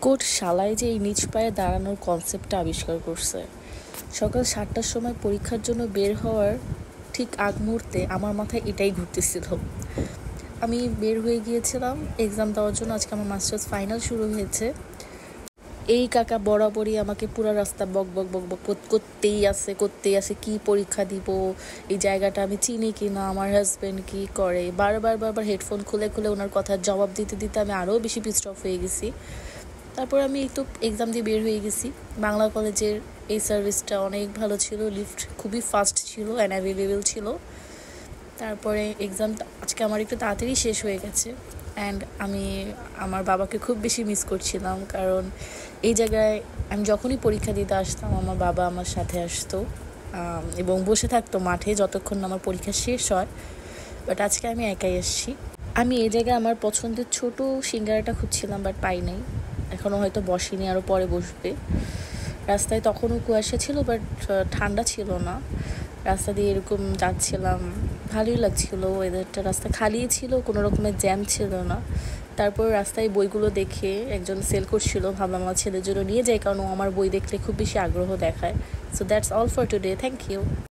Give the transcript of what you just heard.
Coat শালায় যে এই নিজ পায়ে দাঁড়ানোর কনসেপ্টটা আবিষ্কার করছে। সকাল 7টার সময় পরীক্ষার জন্য বের হওয়ার ঠিক আগ মুহূর্তে আমার মাথায় এটাই ঘুরতেছিল। আমি বের হয়ে গিয়েছিলাম এক্সাম দেওয়ার জন্য। আজকে আমার মাস্টার্স ফাইনাল শুরু হয়েছে। এই কাকা বরাবরই আমাকে পুরো রাস্তা বক বক বক বক করতেই আছে কি পরীক্ষা দিব, এই জায়গাটা আমি চিনি কি না, আমার হাজব্যান্ড কি করে, বারবার হেডফোন খুলে খুলে ওনার কথার জবাব দিতে দিতে আমি আরও বেশি পিস্ট অফ হয়ে গেছি। তারপর আমি একটু এক্সাম দিয়ে বের হয়ে গেছি। বাংলা কলেজের এই সার্ভিসটা অনেক ভালো ছিল, লিফট খুবই ফাস্ট ছিল অ্যান্ড অ্যাভেলেবেল ছিল। তারপরে এক্সাম আজকে আমার একটু তাড়াতাড়ি শেষ হয়ে গেছে অ্যান্ড আমি আমার বাবাকে খুব বেশি মিস করছিলাম, কারণ এই জায়গায় আমি যখনই পরীক্ষা দিতে আসতাম আমার বাবা আমার সাথে আসতো এবং বসে থাকতো মাঠে যতক্ষণ না আমার পরীক্ষা শেষ হয়। বাট আজকে আমি একাই এসেছি। আমি এই জায়গায় আমার পছন্দের ছোট সিঙ্গারাটা খুঁজছিলাম, বাট পাই নাই। এখনও হয়তো বসেনি, আরও পরে বসবে। রাস্তায় তখনও কুয়াশা ছিল, বাট ঠান্ডা ছিল না। রাস্তা দিয়ে এরকম যাচ্ছিলাম, ভালোই লাগছিল ওয়েদারটা। রাস্তা খালিই ছিল, কোনো রকমের জ্যাম ছিল না। তারপর রাস্তায় বইগুলো দেখে একজন সেল করছিল, ভাবলাম আমার ছেলের জন্য নিয়ে যাই, কারণ ও আমার বই দেখলে খুব বেশি আগ্রহ দেখায়। So that's all for today, thank you.